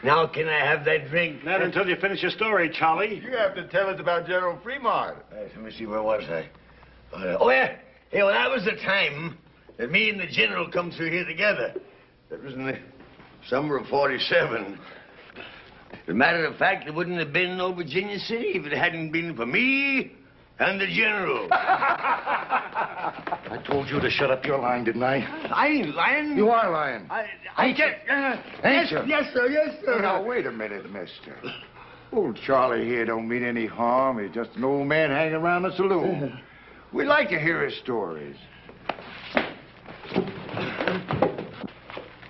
Now, can I have that drink? Not until you finish your story, Charlie. You have to tell us about General Fremont. Let me see, where was I? Oh, yeah. Hey, well, that was the time that me and the General come through here together. That was in the summer of '47. As a matter of fact, there wouldn't have been no Virginia City if it hadn't been for me and the General. I told you to shut up your lying, didn't I? I ain't lying. You are lying. I can't. Ain't you? Yes, sir. Yes, sir. Now, wait a minute, mister. Old Charlie here don't mean any harm. He's just an old man hanging around the saloon. We like to hear his stories.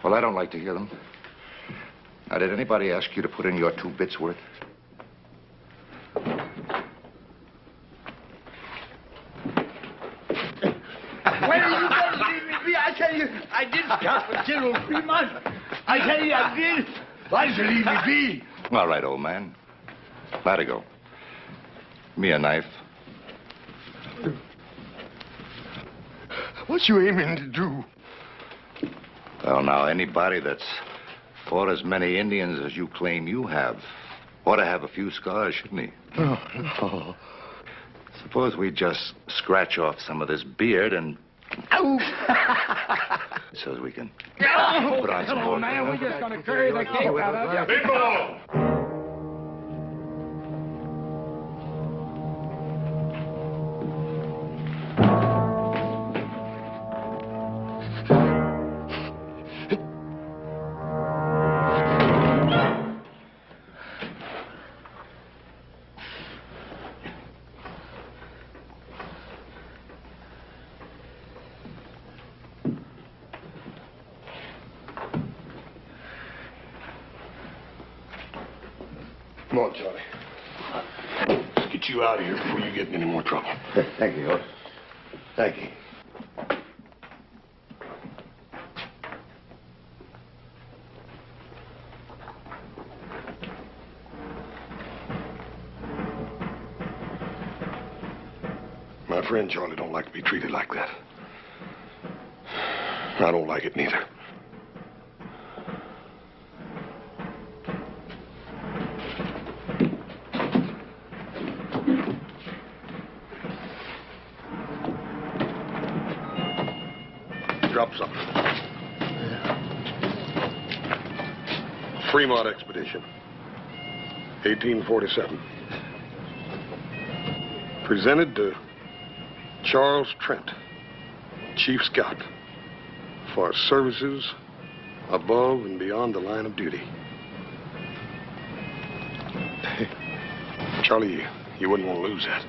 Well, I don't like to hear them. Now, did anybody ask you to put in your 2 bits worth? Where are you going to leave me be? I tell you, I did stop with General Fremont. I tell you, I did. Why did you leave me be? All right, old man. Let it go. Give me a knife. What you aiming to do? Well, now, anybody that's fought as many Indians as you claim you have ought to have a few scars, shouldn't he? No. Suppose we just scratch off some of this beard and... Ow! So we can put on some more... man, we're just going to carry the cake out of you. People! Come on, Charlie. Let's get you out of here before you get in any more trouble. Thank you, Horse. Thank you. My friend Charlie don't like to be treated like that. I don't like it neither. Drop something. Fremont Expedition, 1847. Presented to Charles Trent, Chief Scout, for services above and beyond the line of duty. Charlie, you wouldn't want to lose that.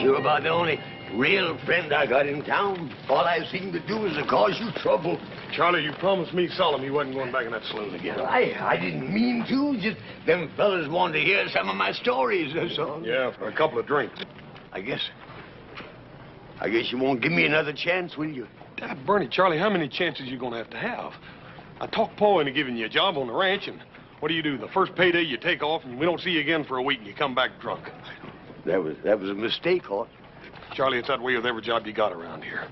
You're about the only real friend I got in town. All I seem to do is to cause you trouble. Charlie, you promised me solemn you wasn't going back in that saloon again. I didn't mean to. Just them fellas wanted to hear some of my stories, that's all. Yeah, for a couple of drinks. I guess you won't give me another chance, will you? Bernie, Charlie, how many chances you going to have? I talked Paul into giving you a job on the ranch, and what do? The first payday you take off, and we don't see you again for a week, and you come back drunk. That was a mistake, Hort. Charlie, it's that way with every job you got around here.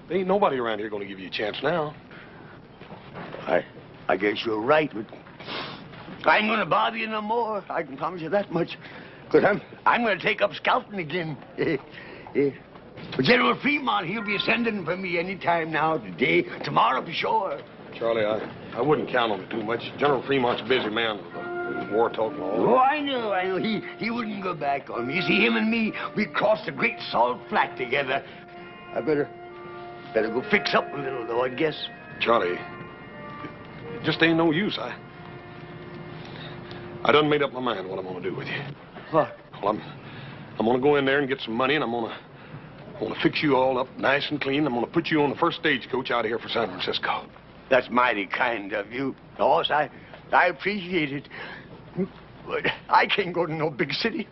There ain't nobody around here going to give you a chance now. I guess you're right, but I ain't going to bother you no more. I can promise you that much. Because I'm going to take up scouting again. But General Fremont, he'll be sending for me any time now, today, tomorrow for sure. Charlie, I wouldn't count on it too much. General Fremont's a busy man with a War talk and all. Oh, I know. He wouldn't go back on me. You see, him and me, we crossed the Great Salt Flat together. I better go fix up a little, though, I guess. Charlie, it just ain't no use. I done made up my mind what I'm gonna do with you. What? Well, I'm gonna go in there and get some money, and I'm gonna fix you all up nice and clean. I'm gonna put you on the first stagecoach out of here for San Francisco. That's mighty kind of you, boss. I appreciate it. But I can't go to no big city.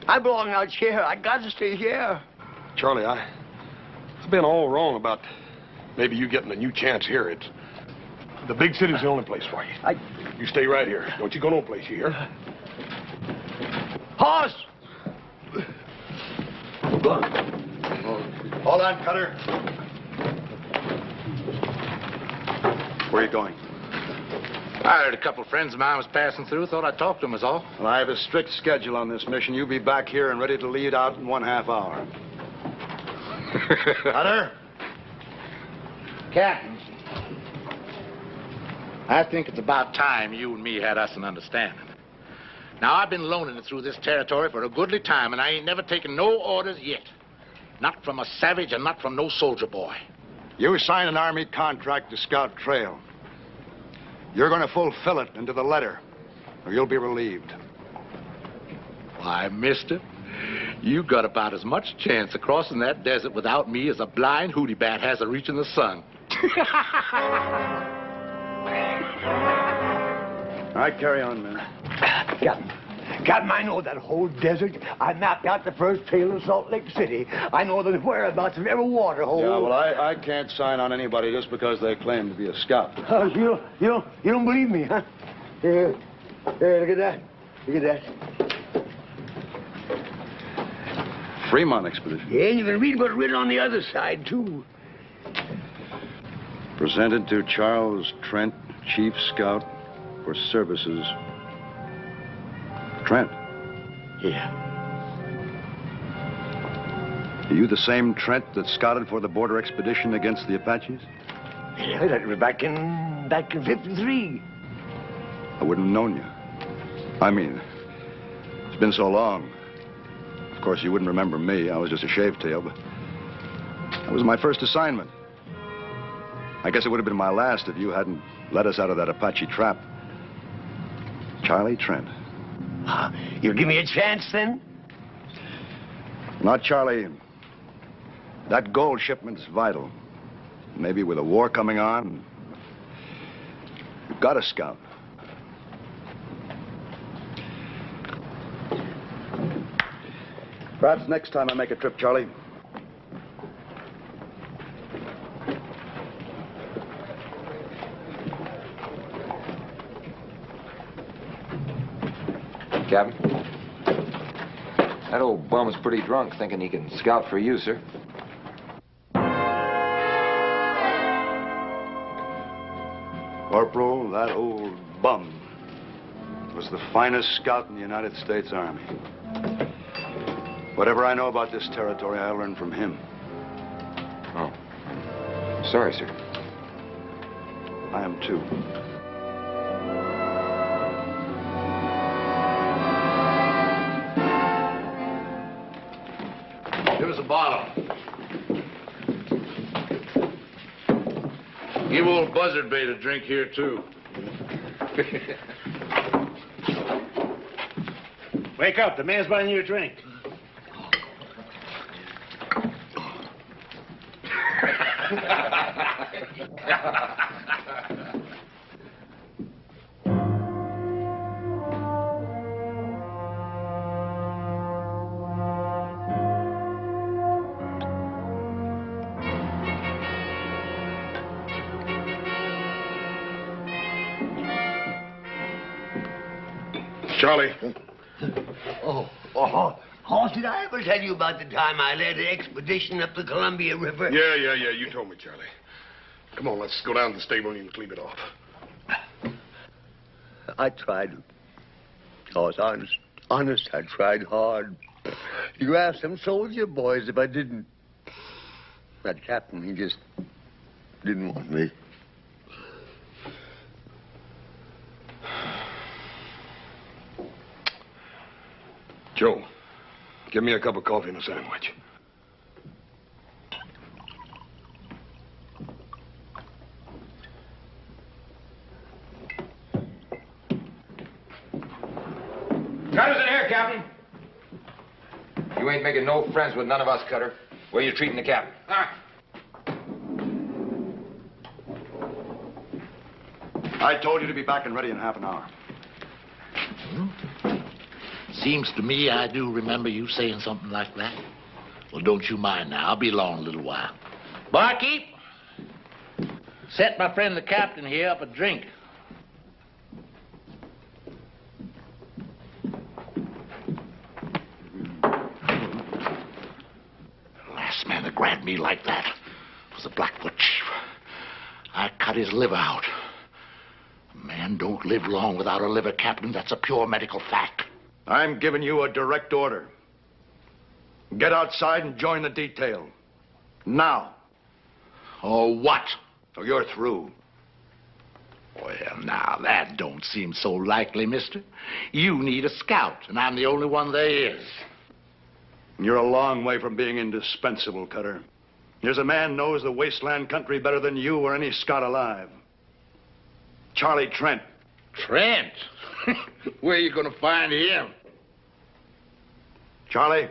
I belong out here. I got to stay here. Charlie, I've been all wrong about maybe you getting a new chance here. The big city's the only place for you. You stay right here. Don't you go no place, you hear? Horse! Hold on, Cutter. Where are you going? I heard a couple of friends of mine was passing through. Thought I'd talk to them is all. Well, I have a strict schedule on this mission. You'll be back here and ready to lead out in 1/2 hour. Cutter? Captain, I think it's about time you and me had us an understanding. Now, I've been loaning it through this territory for a goodly time, and I ain't never taken no orders yet. Not from a savage and not from no soldier boy. You signed an Army contract to scout trail. You're going to fulfill it into the letter, or you'll be relieved. Why, mister, you got about as much chance of crossing that desert without me as a blind hootie bat has of reaching the sun. All right, carry on, man. Captain, I know that whole desert. I mapped out the first trail of Salt Lake City. I know the whereabouts of every water hole. Yeah, well, I can't sign on anybody just because they claim to be a scout. You don't believe me, huh? Here, look at that. Look at that. Fremont expedition. Yeah, and you can read what's written on the other side, too. Presented to Charles Trent, Chief Scout for Services. Trent. Yeah. Are you the same Trent that scouted for the border expedition against the Apaches? Yeah, that was back in 53. I wouldn't have known you. I mean, it's been so long. Of course, you wouldn't remember me. I was just a shavetail, but that was my first assignment. I guess it would have been my last if you hadn't let us out of that Apache trap. Charlie Trent. You'll give me a chance, then? Not Charlie. That gold shipment's vital. Maybe with a war coming on, you've got to scout. Perhaps next time I make a trip, Charlie. Captain? That old bum's pretty drunk, thinking he can scout for you, sir. Corporal, that old bum was the finest scout in the United States Army. Whatever I know about this territory, I learned from him. Oh. Sorry, sir. I am too. Give us a bottle. Give old Buzzard Bait a drink here, too. Wake up. The man's buying you a drink. Charlie. Hoss, did I ever tell you about the time I led an expedition up the Columbia River? Yeah. You told me, Charlie. Come on, let's go down to the stable and you can clean it off. I tried. Hoss, honest, I tried hard. You asked them soldier boys if I didn't. That captain, he just didn't want me. Joe, give me a cup of coffee and a sandwich. Cutter's in here, Captain. You ain't making no friends with none of us, Cutter. Where you treating the captain? I told you to be back and ready in half an hour. Seems to me I do remember you saying something like that. Well, don't you mind now. I'll be along a little while. Barkeep, set my friend the captain here up a drink. The last man that grabbed me like that was the Blackfoot chief. I cut his liver out. A man don't live long without a liver, Captain. That's a pure medical fact. I'm giving you a direct order. Get outside and join the detail. Now. Oh, what? So you're through. Well, now, that don't seem so likely, mister. You need a scout, and I'm the only one there is. You're a long way from being indispensable, Cutter. Here's a man knows the wasteland country better than you or any scout alive. Charlie Trent. Trent? Where are you going to find him? Charlie?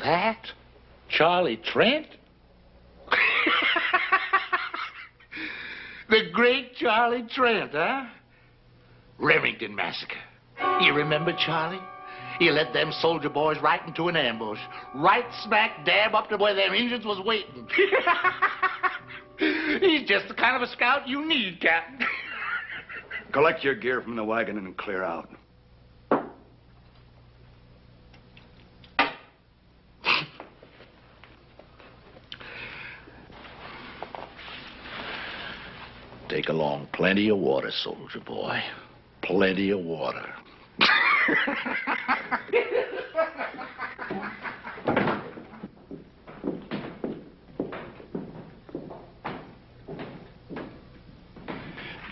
That? Charlie Trent? The great Charlie Trent, huh? Remington massacre. You remember Charlie? He led them soldier boys right into an ambush. Right smack dab up to where them Indians was waiting. He's just the kind of a scout you need, Captain. Collect your gear from the wagon and clear out. Take along plenty of water, soldier boy. Plenty of water.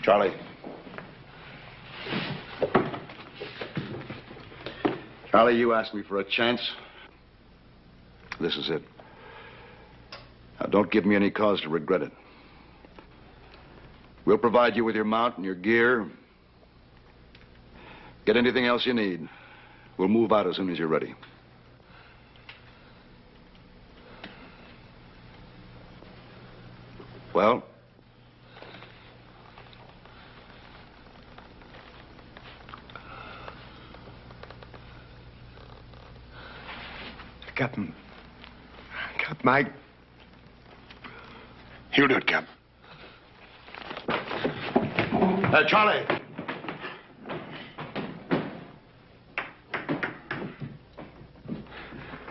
Charlie. Charlie, you asked me for a chance. This is it. Now, don't give me any cause to regret it. We'll provide you with your mount and your gear. Get anything else you need. We'll move out as soon as you're ready. Well? Captain, Mike. He'll do it, Captain. Charlie.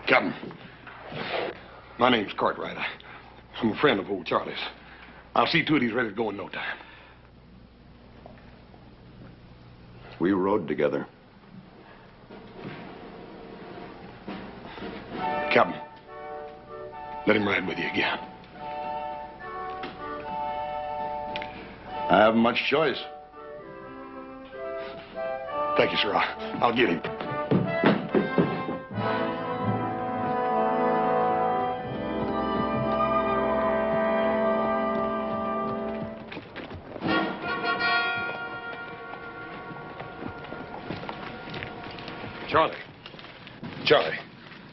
Captain, my name's Cartwright. I'm a friend of old Charlie's. I'll see to it he's ready to go in no time. We rode together. Captain, let him ride with you again. I haven't much choice. Thank you, sir. I'll get him. Charlie,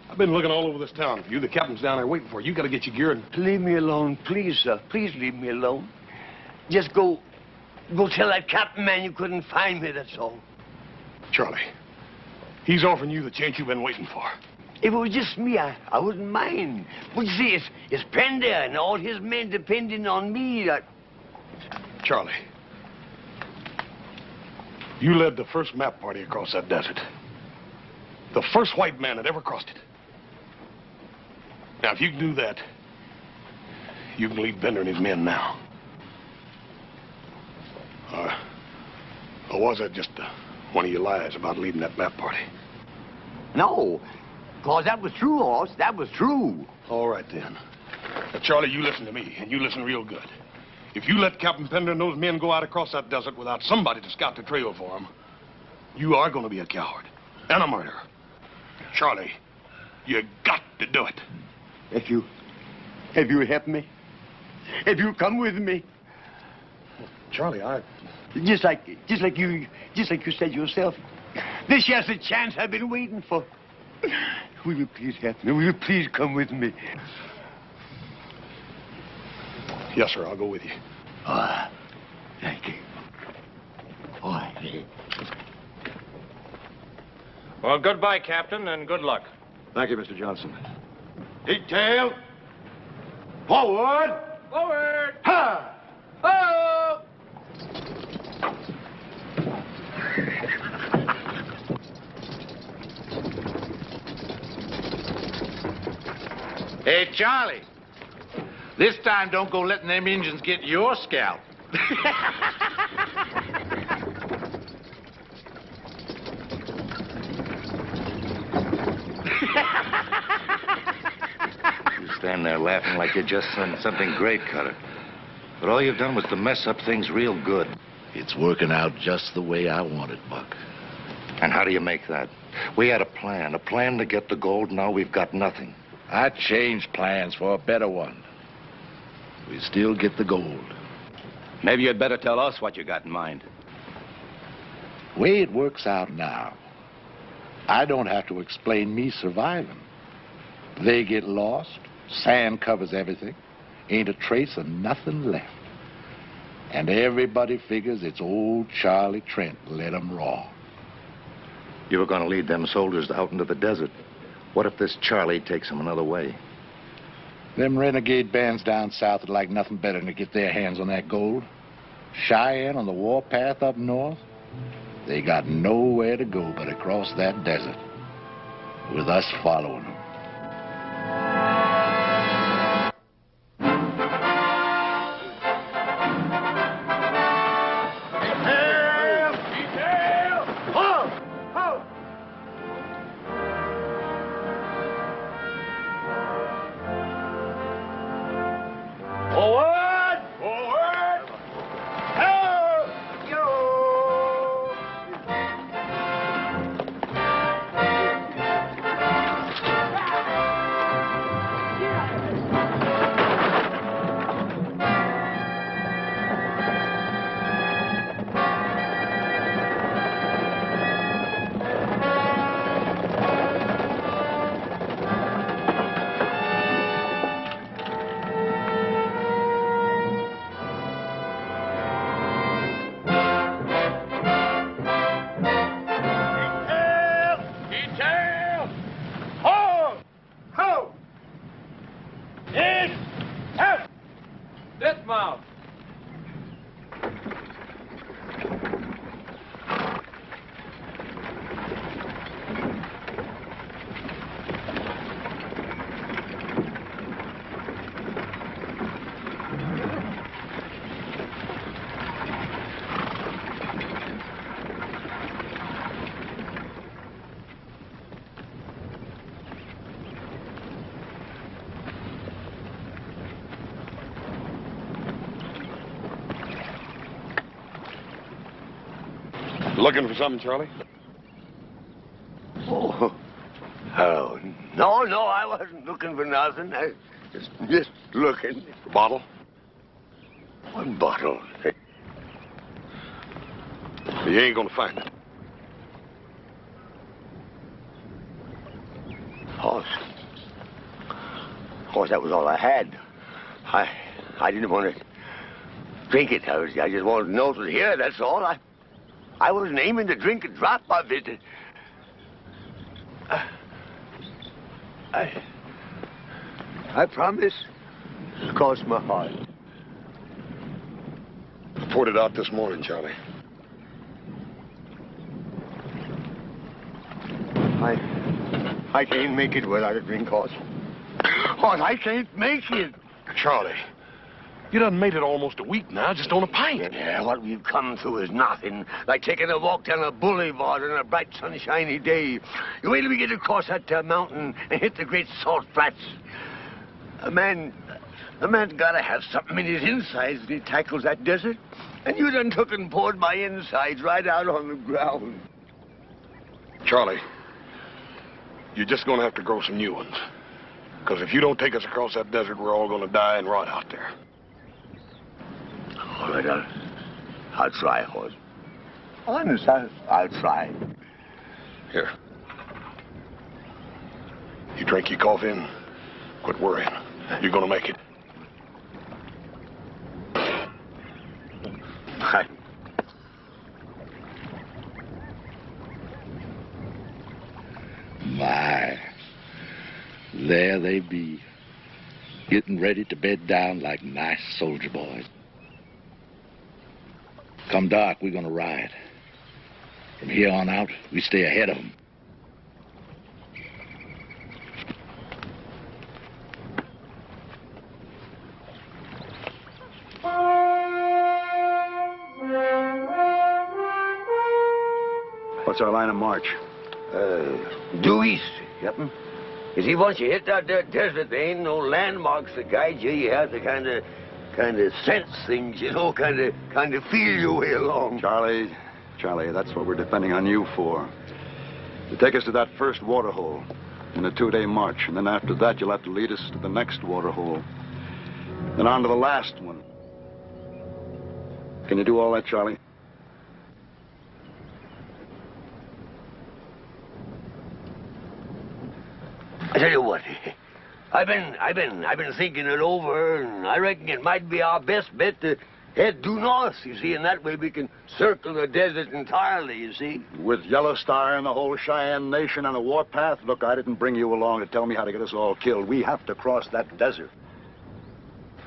I've been looking all over this town. You, the captain's down there waiting for you. You got to get your gear and... Leave me alone, please, sir. Please leave me alone. Just go tell that captain man you couldn't find me, that's all. Charlie, he's offering you the chance you've been waiting for. If it was just me, I wouldn't mind. But you see, it's Pender and all his men depending on me. Charlie, you led the first map party across that desert. The first white man that ever crossed it. Now, if you can do that, you can lead Pender and his men now. Or was that just one of your lies about leading that map party? No, because that was true, Hoss. That was true. All right, then. Now, Charlie, you listen to me, and you listen real good. If you let Captain Pender and those men go out across that desert without somebody to scout the trail for them, You are going to be a coward and a murderer. Charlie, you got to do it. If you help me, if you come with me, Charlie, just like you said yourself, this here's the chance I've been waiting for. Will you please help me? Will you please come with me? Yes, sir, I'll go with you. Thank you. Thank you. Well, goodbye, Captain, and good luck. Thank you, Mr. Johnson. Detail. Forward. Forward! Ha! Oh! Hey, Charlie. This time, don't go letting them Indians get your scalp. You stand there laughing like you just done something great, Cutter. But all you've done was to mess up things real good. It's working out just the way I want it, Buck. And how do you make that? We had a plan to get the gold. Now we've got nothing. I changed plans for a better one. We still get the gold. Maybe you'd better tell us what you got in mind. Way it works out now, I don't have to explain me surviving. They get lost, sand covers everything, ain't a trace of nothing left. And everybody figures it's old Charlie Trent led 'em raw. You were going to lead them soldiers out into the desert. What if this Charlie takes them another way? Them renegade bands down south would like nothing better than to get their hands on that gold. Cheyenne on the warpath up north, they got nowhere to go but across that desert, with us following them. Looking for something, Charlie? Oh, no, I wasn't looking for nothing. I just looking. A bottle? One bottle. You ain't gonna find it. Horse, that was all I had. I didn't want to drink it. I just wanted to know it was here, that's all. I wasn't aiming to drink a drop of it. I promise. Cross my heart. Poured it out this morning, Charlie. I can't make it without a drink, Horse. Horse, I can't make it. Charlie, you done made it almost a week now, just on a pint. Yeah, what we've come through is nothing. Like taking a walk down a boulevard on a bright, sunshiny day. You wait till we get across that mountain and hit the great salt flats. A man's gotta have something in his insides when he tackles that desert. And you done took and poured my insides right out on the ground. Charlie, you're just going to have to grow some new ones. Because if you don't take us across that desert, we're all going to die and rot out there. All right, I'll try, Hoss. Honest, I'll try. Here. You drink your coffee and quit worrying. You're going to make it. My, there they be, getting ready to bed down like nice soldier boys. Come dark, we're gonna ride. From here on out, we stay ahead of them. What's our line of march? Due east, Captain. You see, once you hit that there desert, there ain't no landmarks to guide you. You have to kind of sense things, you know, kind of feel your way along. Charlie, that's what we're depending on you for. You take us to that first water hole in a 2-day march, and then after that, you'll have to lead us to the next water hole, then on to the last one. Can you do all that, Charlie? I tell you what, I've been thinking it over, and I reckon it might be our best bet to head due north, you see, and that way we can circle the desert entirely, you see. With Yellow Star and the whole Cheyenne Nation on the warpath? Look, I didn't bring you along to tell me how to get us all killed. We have to cross that desert.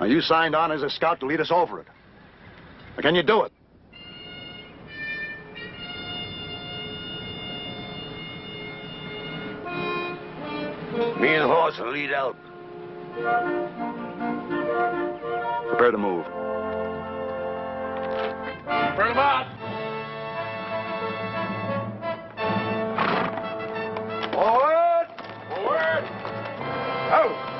Now, you signed on as a scout to lead us over it. Now, can you do it? Me and Horse will lead out. Prepare to move. Bring them out! Forward! Forward! Out!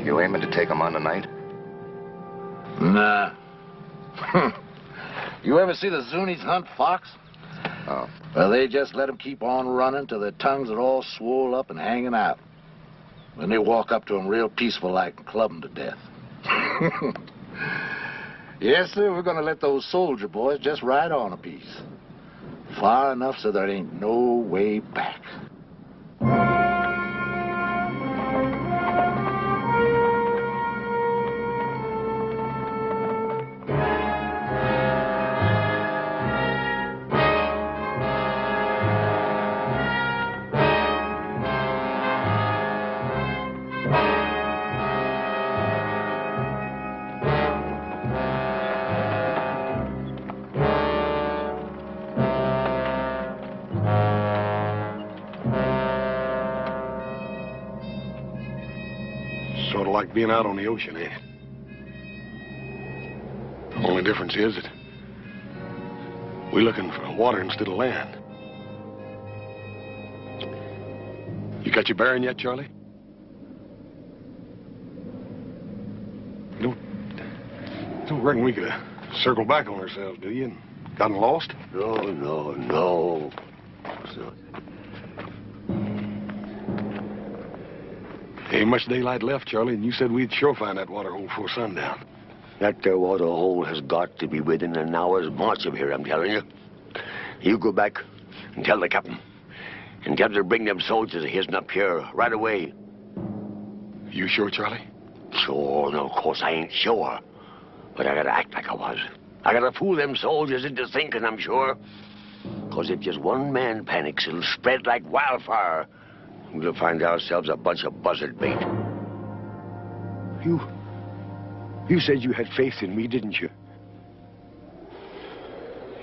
You aiming to take them on tonight? Nah. You ever see the Zuni's hunt fox? Oh. Well, they just let them keep on running till their tongues are all swole up and hanging out. Then they walk up to them real peaceful like and club them to death. Yes, sir, we're gonna let those soldier boys just ride on a piece. Far enough so there ain't no way back. Sort of like being out on the ocean, ain't it? The only difference is that we're looking for water instead of land. You got your bearing yet, Charlie? You don't reckon we could circle back on ourselves, do you? And gotten lost? No. So, Ain't much daylight left, Charlie, and you said we'd sure find that water hole before sundown. that there water hole has got to be within an hour's march of here, I'm telling you. You go back and tell the captain. And tell him to bring them soldiers of his up here right away. You sure, Charlie? Sure, no, of course I ain't sure. But I gotta act like I was. I gotta fool them soldiers into thinking I'm sure. Because if just one man panics, it'll spread like wildfire. We'll find ourselves a bunch of buzzard bait. You said you had faith in me, didn't you?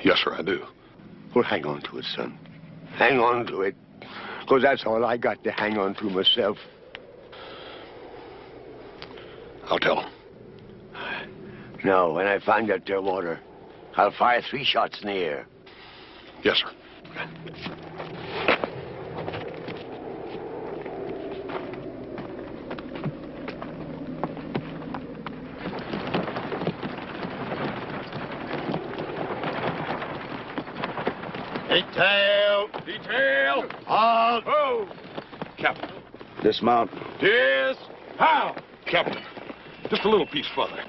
Yes, sir, I do. Well, hang on to it, son. Hang on to it. Because that's all I got to hang on to myself. I'll tell him. Now, when I find that there water, I'll fire 3 shots in the air. Yes, sir. Detail! Detail! Halt! Oh! Captain. Dismount. How? Captain. Just a little piece further.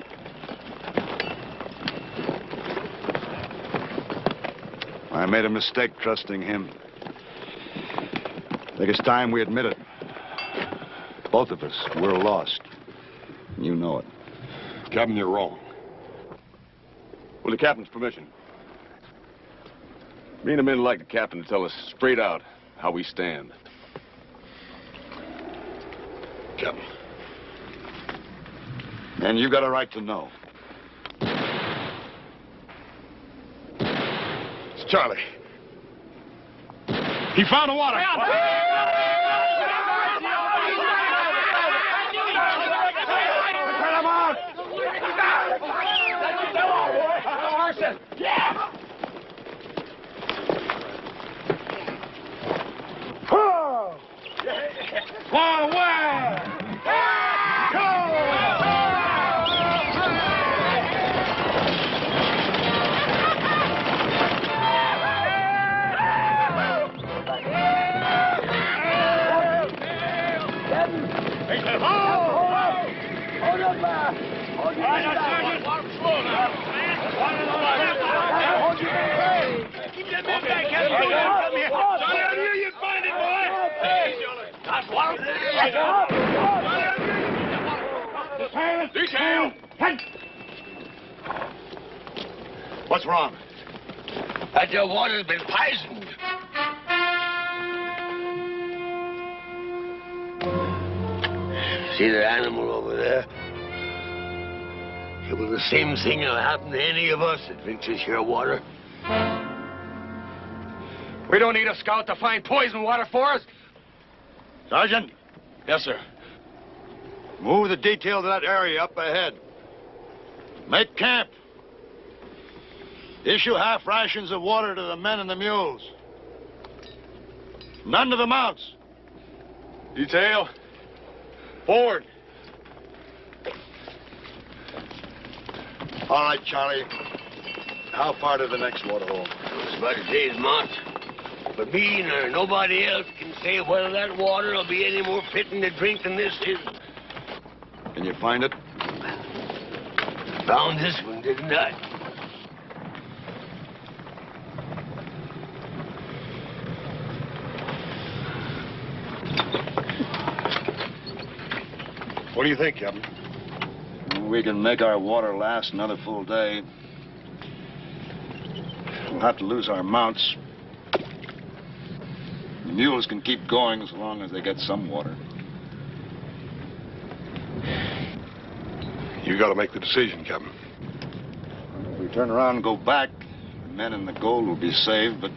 I made a mistake trusting him. I think it's time we admit it. Both of us, we're lost. You know it. Captain, you're wrong. With the captain's permission. Me and the men would like the captain to tell us straight out how we stand. Captain. And you got a right to know. It's Charlie. He found the water. Detail! What's wrong? That your water's been poisoned. See that animal over there? It was the same thing that'll happen to any of us that drinks this here water. We don't need a scout to find poison water for us. Sergeant, Yes, sir. move the detail to that area up ahead. Make camp. Issue half rations of water to the men and the mules. None to the mounts. Detail. Forward. All right, Charlie. How far to the next waterhole? It's about a day's march. But me nor nobody else can say whether that water will be any more fitting to drink than this is. Can you find it? Found this one, didn't I? What do you think, Captain? We can make our water last another full day. We'll have to lose our mounts. The mules can keep going as long as they get some water. You got to make the decision, Captain. If we turn around and go back, the men and the gold will be saved, but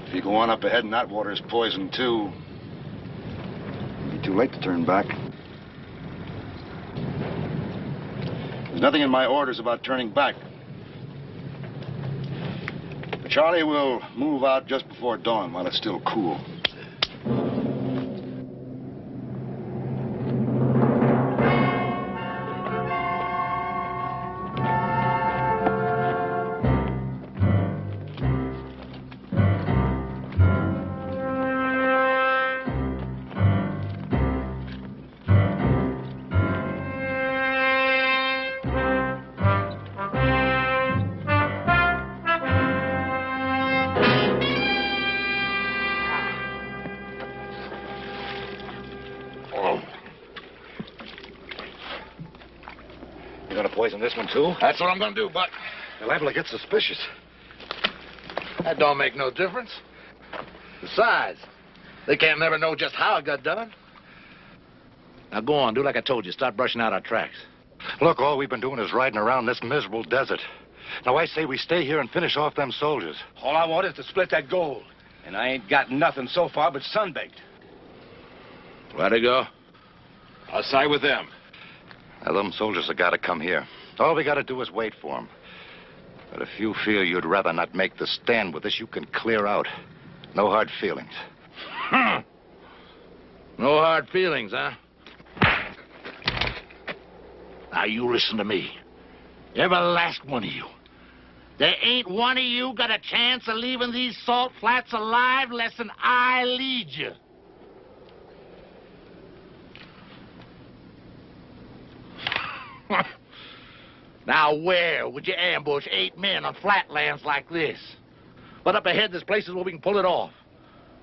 if you go on up ahead and that water is poisoned too, it'll be too late to turn back. There's nothing in my orders about turning back. Charlie will move out just before dawn while it's still cool. You gonna poison this one, too? That's what I'm gonna do, Buck. They're liable to get suspicious. That don't make no difference. Besides, they can't never know just how it got done. Now, go on. Do like I told you. Start brushing out our tracks. Look, all we've been doing is riding around this miserable desert. Now, I say we stay here and finish off them soldiers. All I want is to split that gold. And I ain't got nothing so far but sunbaked. Where'd he go? I'll side with them. Now, them soldiers have got to come here. All we got to do is wait for him. But if you feel you'd rather not make the stand with us, you can clear out. No hard feelings. No hard feelings, huh? Now, you listen to me. Every last one of you. There ain't one of you got a chance of leaving these salt flats alive less than I lead you. Now, where would you ambush 8 men on flatlands like this? But up ahead, there's places where we can pull it off.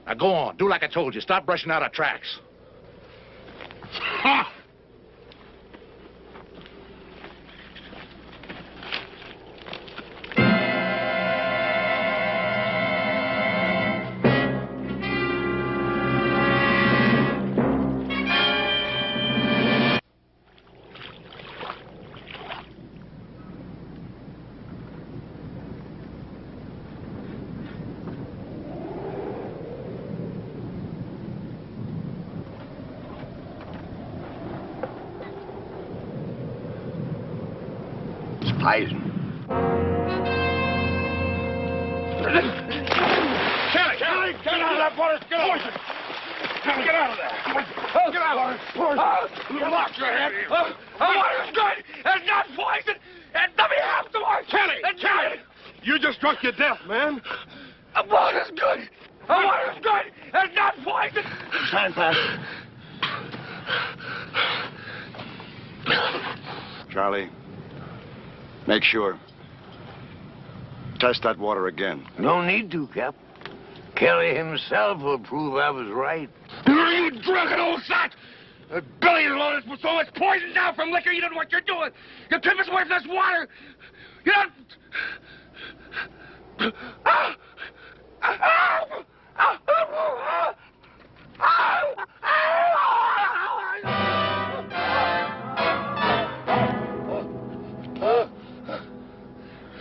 Now, go on. Do like I told you. Stop brushing out our tracks. Poison. Charlie, get out of that water. Get out. Get out of there. Get out. You lost your head. The water's good. It's not poison. And let me have some more. Charlie. You just drunk your death, man. The water's good. The water's good. It's not poison. Time pass. Charlie, make sure. Test that water again. No need to, Cap. Kelly himself will prove I was right. You drunken old sot! Billy loaded us with so much poison now from liquor, you don't know what you're doing. You tip us away from this water. You don't...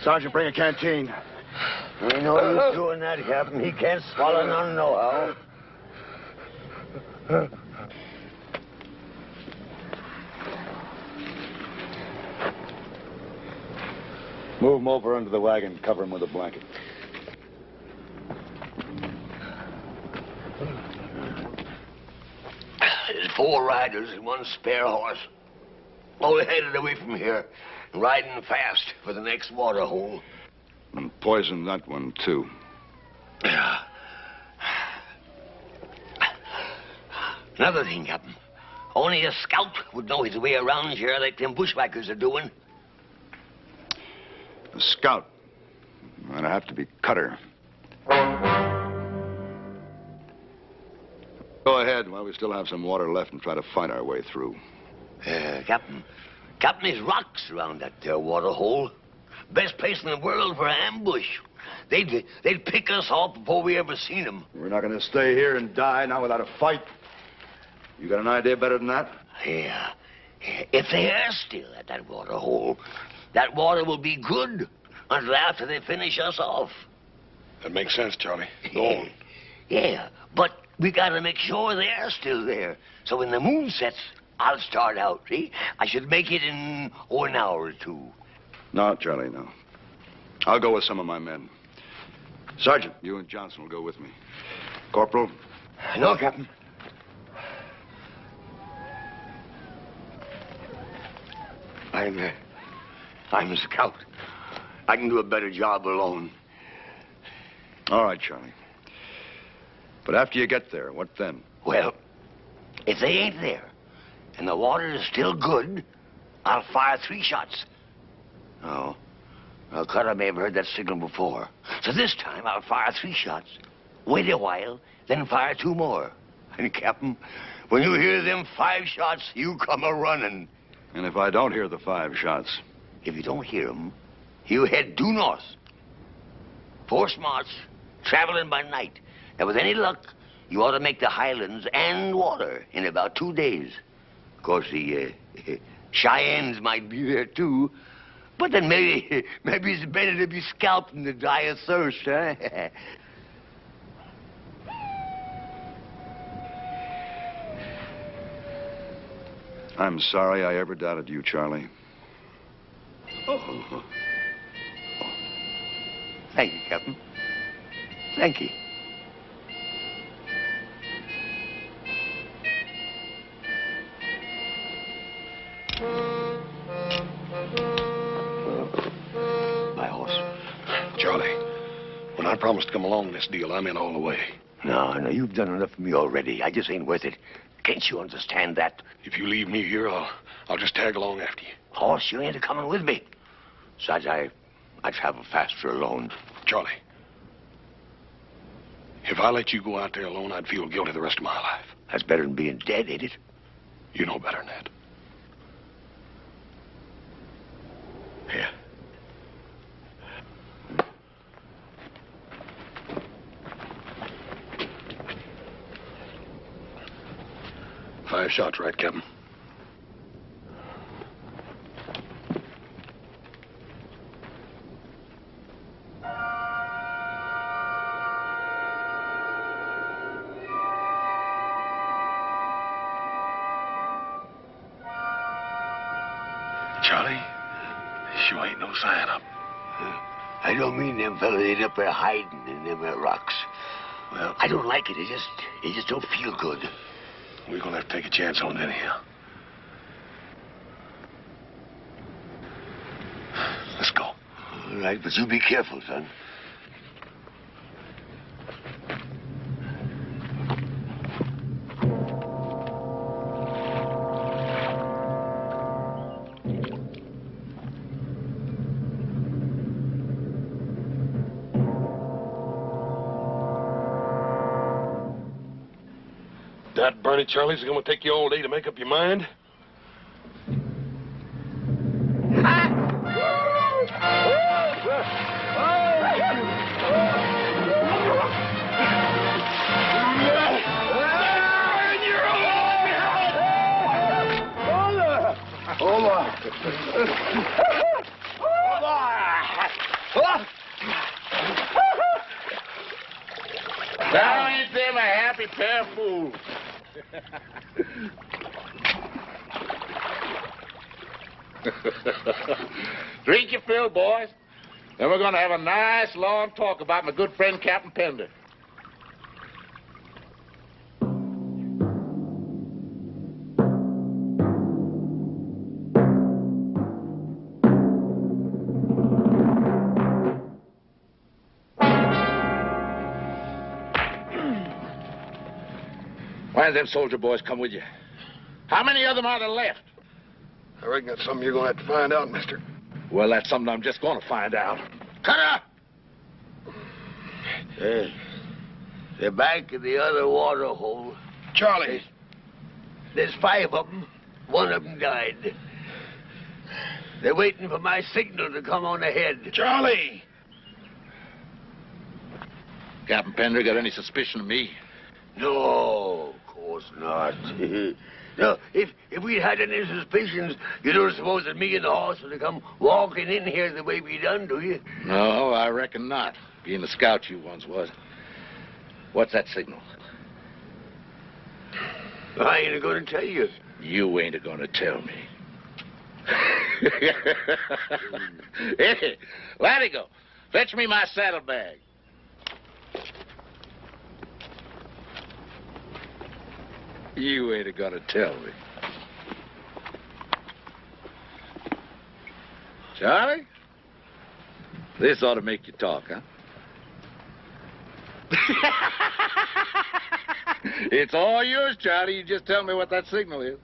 Sergeant, bring a canteen. Ain't no use doing that, Captain. He can't swallow none nohow. Move him over under the wagon. Cover him with a blanket. There's 4 riders and 1 spare horse. All headed away from here, riding fast for the next water hole. And poison that one, too. Another thing, Captain. Only a scout would know his way around here like them bushwhackers are doing. A scout. That'd have to be Cutter. Go ahead while we still have some water left and try to fight our way through. Captain, there's rocks around that there water hole. Best place in the world for an ambush. They'd pick us off before we ever seen them. We're not going to stay here and die now without a fight. You got an idea better than that? Yeah. If they are still at that water hole, that water will be good until after they finish us off. That makes sense, Charlie. Go on. Yeah, but we got to make sure they're still there. So when the moon sets, I'll start out, see? I should make it in an hour or 2. No, Charlie, no. I'll go with some of my men. Sergeant, you and Johnson will go with me. Corporal? No, Captain. I'm a scout. I can do a better job alone. All right, Charlie. But after you get there, what then? Well, if they ain't there, and the water is still good, I'll fire 3 shots. Oh. Well, Cutter may have heard that signal before. So this time, I'll fire 3 shots. Wait a while, then fire 2 more. And, Captain, when you hear them 5 shots, you come a-running. And if I don't hear the 5 shots? If you don't hear them, you head due north. 4 smarts, traveling by night. And with any luck, you ought to make the highlands and water in about 2 days. Of course, the Cheyennes might be there, too. But then maybe it's better to be scalped than to die of thirst, huh? I'm sorry I ever doubted you, Charlie. Thank you, Captain. Thank you. My horse. Charlie, when I promised to come along in this deal, I'm in all the way. No, you've done enough for me already. I just ain't worth it. Can't you understand that? If you leave me here, I'll just tag along after you. Horse, you ain't coming with me. Besides, I travel faster alone. Charlie, if I let you go out there alone, I'd feel guilty the rest of my life. That's better than being dead, ain't it? You know better than that. Here. Five shots, right, Captain? Charlie, you ain't no sign up. I don't mean them fellas ain't up there hiding in them rocks. Well, I don't like it. It just don't feel good. We're gonna have to take a chance on it anyhow. Let's go. All right, but you be careful, son. That Bernie Charlie's gonna take you all day to make up your mind? Now ain't them a happy pair of fools? Drink your fill, boys. Then we're going to have a nice long talk about my good friend Captain Pender. Why did them soldier boys come with you? How many of them are there left? I reckon that's something you're gonna have to find out, mister. Well, that's something I'm just going to find out. Cutter! They're back in the other water hole. Charlie! There's 5 of them. 1 of them died. They're waiting for my signal to come on ahead. Charlie! Captain Pender got any suspicion of me? No, of course not. No, if we'd had any suspicions, you don't suppose that me and the horse would have come walking in here the way we done, do you? No, I reckon not. Being the scout you once was. What's that signal? I ain't going to tell you. You ain't going to tell me. Hey, Latigo, fetch me my saddlebag. You ain't gonna tell me. Charlie? This ought to make you talk, huh? It's all yours, Charlie. You just tell me what that signal is.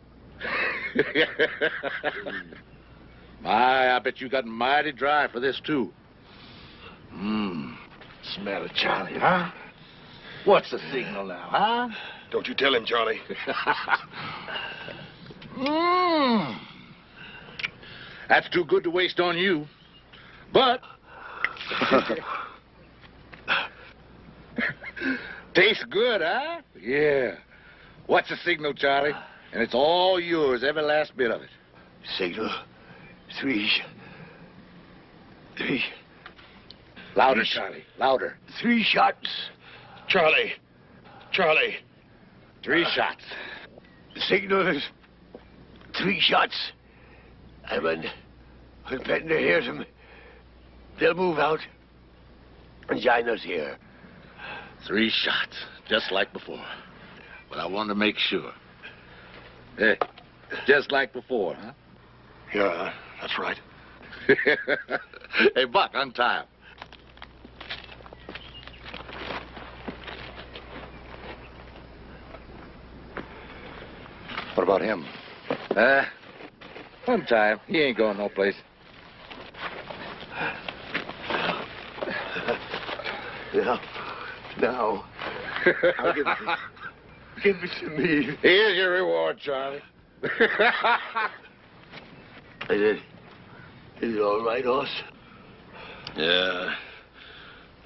My, I bet you got mighty dry for this, too. Smell it, Charlie, huh? What's the signal now, huh? Don't you tell him, Charlie. That's too good to waste on you. But... tastes good, huh? Yeah. What's the signal, Charlie? And it's all yours, every last bit of it. Signal. 3. Louder, Charlie. Louder. 3 shots. Charlie. 3 shots. The signal is 3 shots. And when Pender hears him, they'll move out and join us here. 3 shots, just like before. But I wanted to make sure. Hey, just like before, huh? Yeah, that's right. Hey, Buck, untie him. What about him? Untie him. He ain't going no place. Now, I'll give it to me. Here's your reward, Charlie. Is it all right, Hoss? Yeah.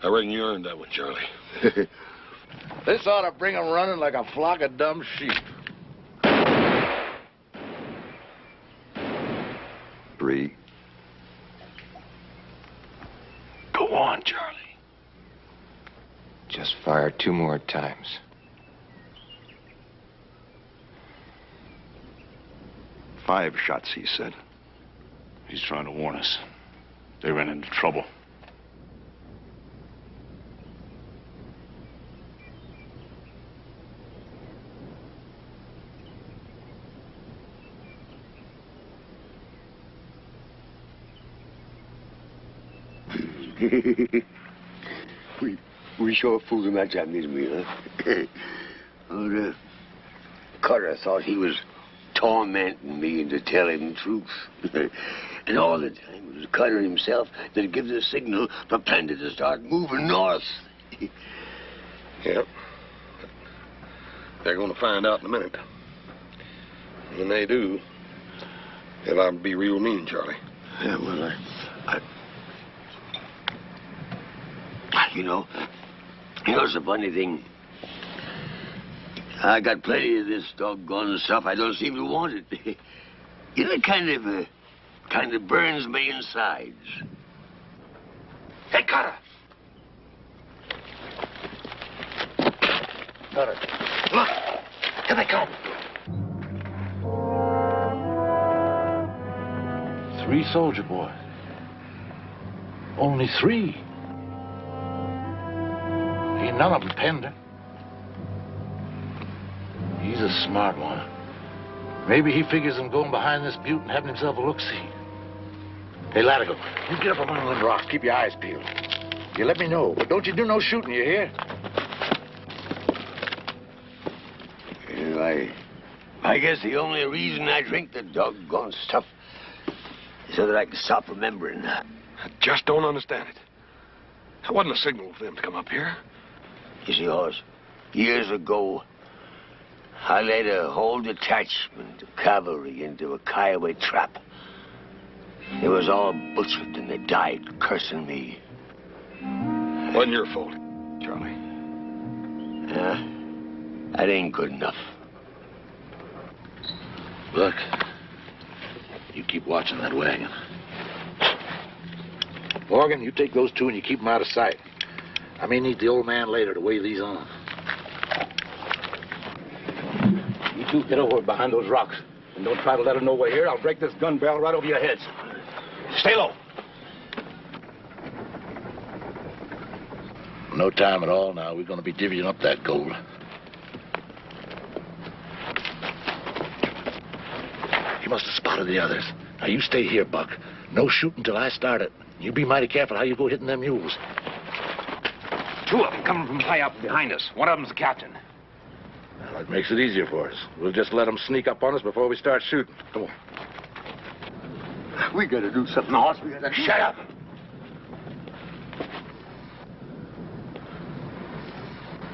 I reckon you earned that one, Charlie. This ought to bring 'em running like a flock of dumb sheep. 3. Go on, Charlie. Just fire 2 more times. Five shots, he said. He's trying to warn us. They ran into trouble. we sure fooled him that time, didn't we, huh? Oh, Cutter thought he was tormenting me into telling the truth. And all the time it was Cutter himself that gives the signal for Pender to start moving north. Yep. They're going to find out in a minute. When they do, they'll I'll be real mean, Charlie. Yeah, well, you know, it's a funny thing. I got plenty of this doggone stuff. I don't seem to want it. You know, it kind of burns me insides. Hey, Cutter! Cutter, look! Here they come! 3 soldier boys. Only 3. Ain't none of them Pender. He's a smart one. Maybe he figures on going behind this butte and having himself a look-see. Hey, Latigo, you get up on one of them rocks. Keep your eyes peeled. You let me know, but don't you do no shooting, you hear? I guess the only reason I drink the doggone stuff is so that I can stop remembering. I just don't understand it. That wasn't a signal for them to come up here. You see, Hoss, years ago, I led a whole detachment of cavalry into a Kiowa trap. It was all butchered and they died cursing me. Wasn't your fault, Charlie. Yeah, that ain't good enough. Look, you keep watching that wagon. Morgan, you take those 2 and you keep them out of sight. I may need the old man later to weigh these on. You 2 get over behind those rocks. And don't try to let them know we're here. I'll break this gun barrel right over your heads. Stay low. No time at all now. We're going to be divvying up that gold. He must have spotted the others. Now, you stay here, Buck. No shooting till I start it. You be mighty careful how you go hitting them mules. 2 of them coming from high up behind us. One of them's the captain. Well, that makes it easier for us. We'll just let them sneak up on us before we start shooting. Come on. We gotta do something, Hoss. We gotta... Shut up!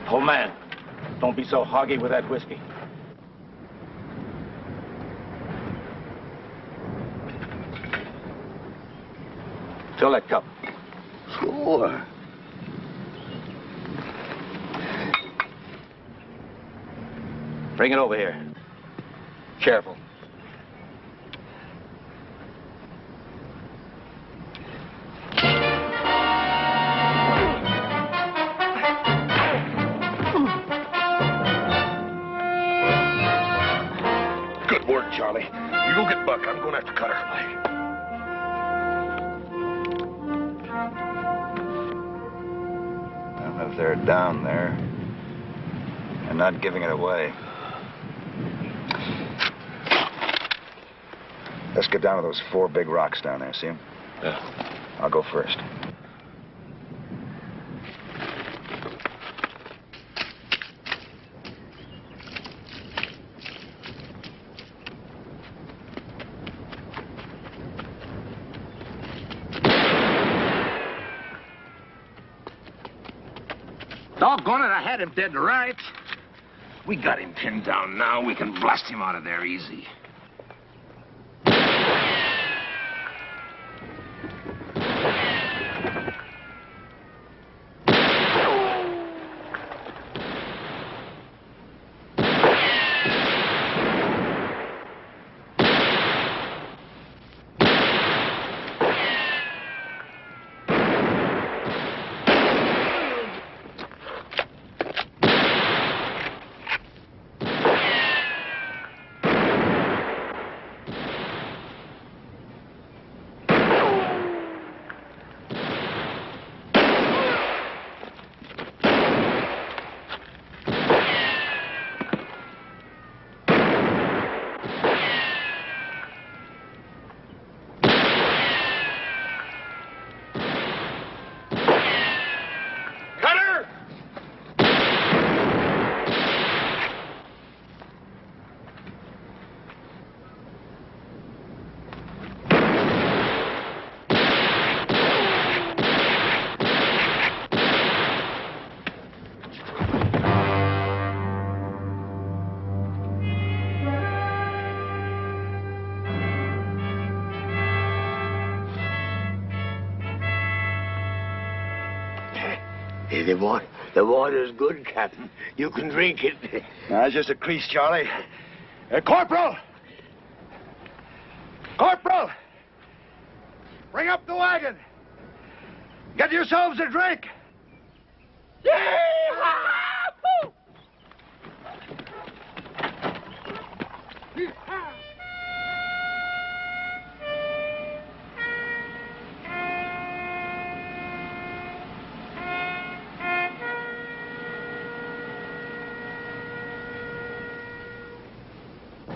Old man, don't be so hoggy with that whiskey. Fill that cup. Sure. Bring it over here. Careful. Good work, Charlie. You go get Buck. I'm going after Cutter. they're down there and not giving it away. Let's get down to those 4 big rocks down there, see them? Yeah. I'll go first. Doggone it, I had him dead to rights. We got him pinned down now. We can blast him out of there easy. Hey, the water's good, Captain. You can drink it. That's just a crease, Charlie. Corporal! Corporal! Bring up the wagon. Get yourselves a drink. Yee-haw!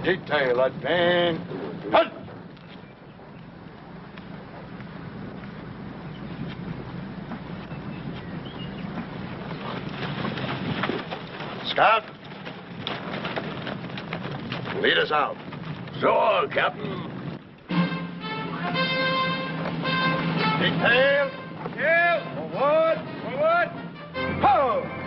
Detail advance. Halt! Scout. Lead us out. So, Captain. Detail. Detail. Forward. Forward. Ho!